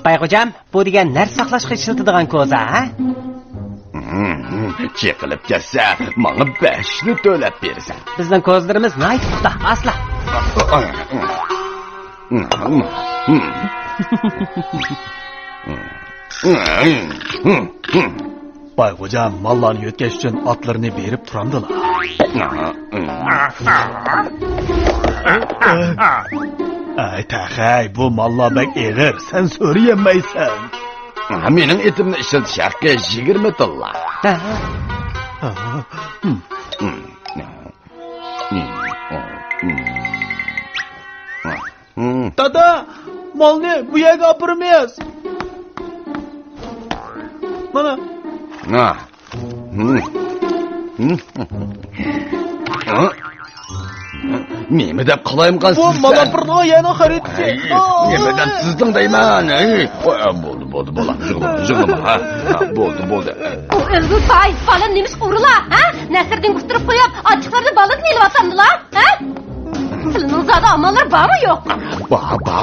Bayğucam, bu degan narsa saqlashga ishlatadigan ko'za, ha? Çekilip gelse, bana 5'ni төлep verirsen. Bizning ko'zlarimiz nayt puxta, asla. Bayğucam, mallarni yötkeş uchun otlarni berib turamdilar. Ay taxay, bu mallar bek eg'ir, sen so'rayolmaysan. Mening etimni ishlatishga 20 tilla. Dada, malni bu yerga opirmaymiz. Mana. Nemi deb qalayımqan Bu sizsen? mala birga yana xaridchi. Nemi deb sizdin deyman? Bo'ldi. Yig'lama, ha. Bo'ldi. Ömrü bay, bala neymiş uğrula, ha? Nəsirdin kusturub koyup, acıklarını balık neyle vatandılar, ha? Sılının zadı amallar var mı yok? Ba,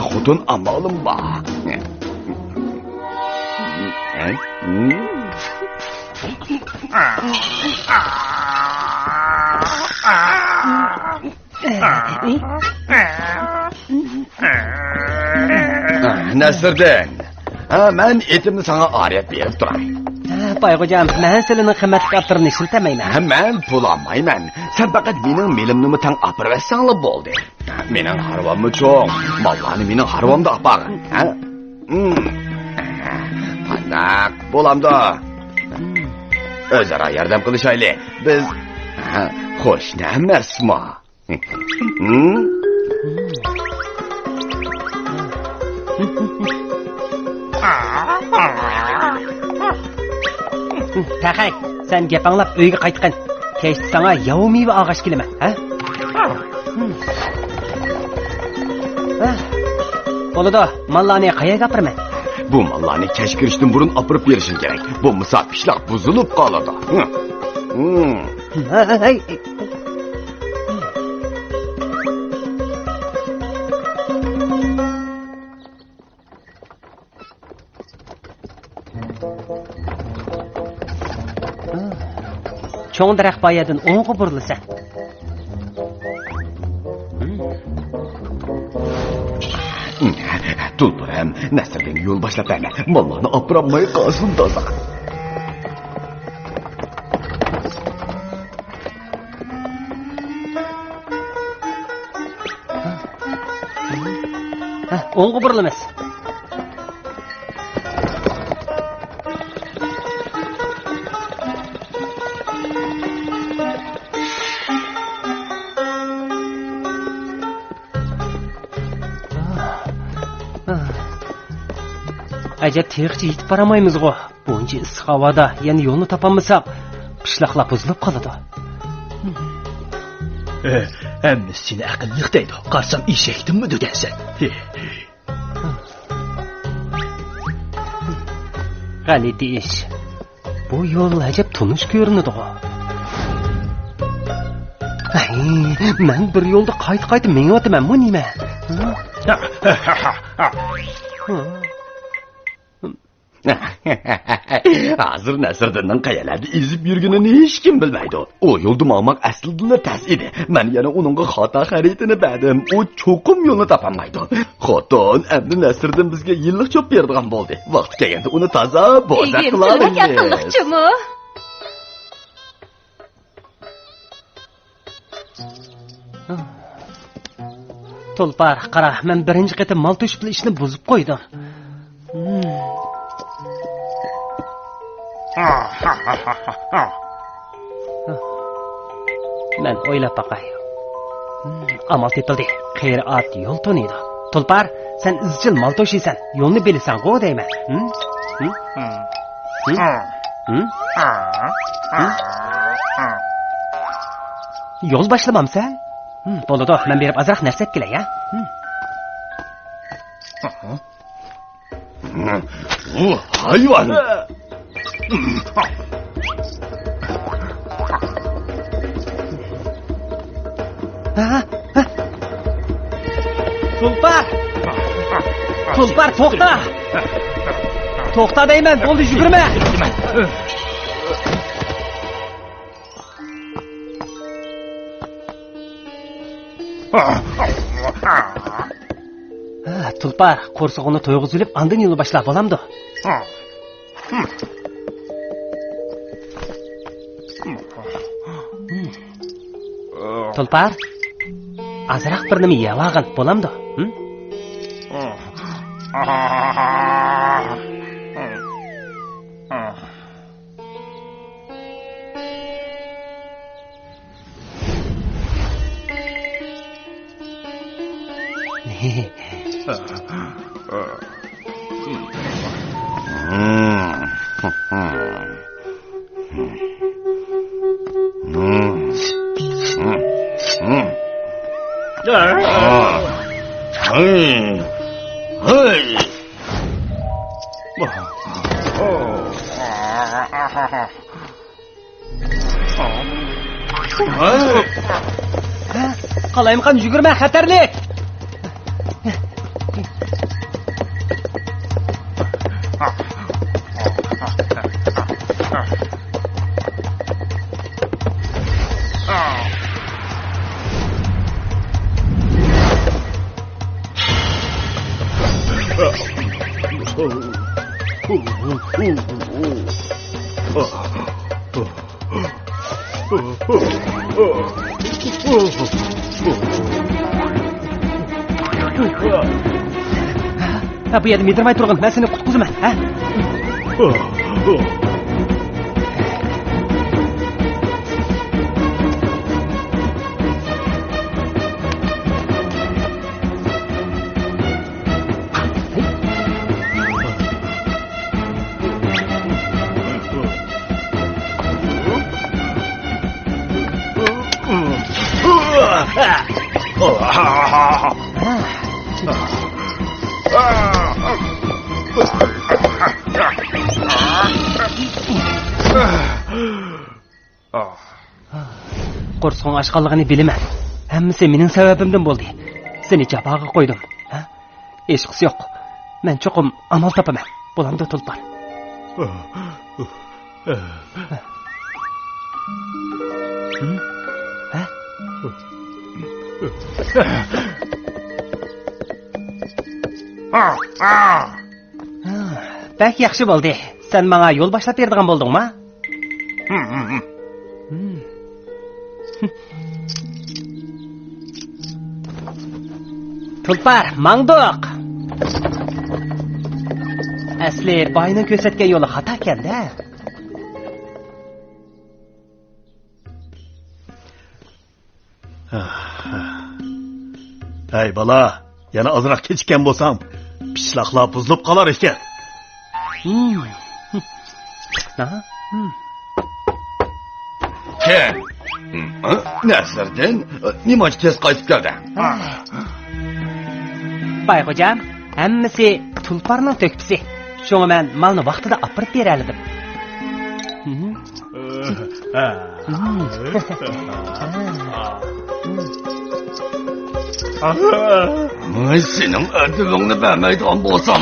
xudun amalım ba. Nəsirdin, mən etimni sana ariyat verib duray. Bayğucam, mən senin qimmatli aptırını işiltemayman. Mən pul almayman. Sen faqat mening melimni tan apırıb etsanla bo'ldi. Mening harvamni cho'ng, mallarni mening harvamda apar. Qanaq bo'lamdi? O'zaro yordam qilishaylik. Biz qo'shni emasmi? Taxay, sen gap anglab uyga qaytqin. Kechdi sana yovmi va og'ash kelaman, ha? Bo'ladi, mallarni qayerga apirman? Bu mallarni kech kirishdan burun apirib berishing kerak. Bo'lmasa pishloq buzilib qoladi. Çoğun daraxt boyadan o'ng'i burilsa. Tulpuram, Nəsirdin yo'l boshlab berma. Mallarni apirolmay qolsin toza. O'ng'i burilamiz. Acaba tiyikçi yetib baramaymiz-g'o. Buncha issiq havoda yana yo'lni topolmasak, qishloqlar buzilib qoladi. Hamma seni aqlliq deydi. Qarsam eshakdinmi degansan? G'alati ish. Bu yo'l ajab tunish ko'rinadi-g'o. Men bir yo'lda qayta menyotaman-mi nima? Hazır Nəsirdinning qayalarda ezib yurganini hech kim bilmaydi. O yo'lda olmoq aslida tas edi. Men yana uningga xato xaritini berdim. O cho'qim yo'lni topolmaydi. Xotin, endi Nəsirdin bizga yillik cho'p beradigan bo'ldi. Vaqti kelganda uni toza boza qilamiz. Tulpar, qara, men birinchi qatim mal to'shib ishni buzib qo'ydim. Men o'ylab baqay. Amal tepildi. Qayri ot yo'l to'niydi. Tulpar, sen izchil mal to'shiysan. Yo'lni bilasan-g'o deyman. Yo'l boshlamamsan? Bo'ladi, men berib azroq narsa kelay, ha? Hayvon. Tulpar! Tulpar to'xta! To'xta deyman, bo'ldi yugurma. Tulpar, qo'rsog'ini to'yg'izilib, andin yo'lni boshlab bo'lamdi. Tulpar, azroq bir nima yeyolg'in bo'lamdi. Qalayimqan yugurma, xatarli. Bu yerda medirmay turg'in, men seni qutqizaman, ha? Qo'rsog'ing ochqanligini bilaman. Hammasi mening sababimdan bo'ldi. Seni jafoga qo'ydim, ha? Ishqisi yo'q. Men cho'qim amal topaman. Bo'lamdi Tulpar. Bak yaxshi bo'ldi. Sen menga yo'l boshlab berdigan bo'ldingmi? Tulpar, mangdoq. Asli boyning ko'rsatgan yo'li xato ekan-da. Hey bala, yana azroq kechikkan bo'lsam, pishloqlar buzilib qolar ekan. Kim? Nəsirdin? Nimaç tez qayıtıb gəldi? Bayxo'jam, hammasi Tulparning to'kpisi. Shunga men malni vaqtida olib berardim. Ay, senin ödülünü vermeyden bolsam.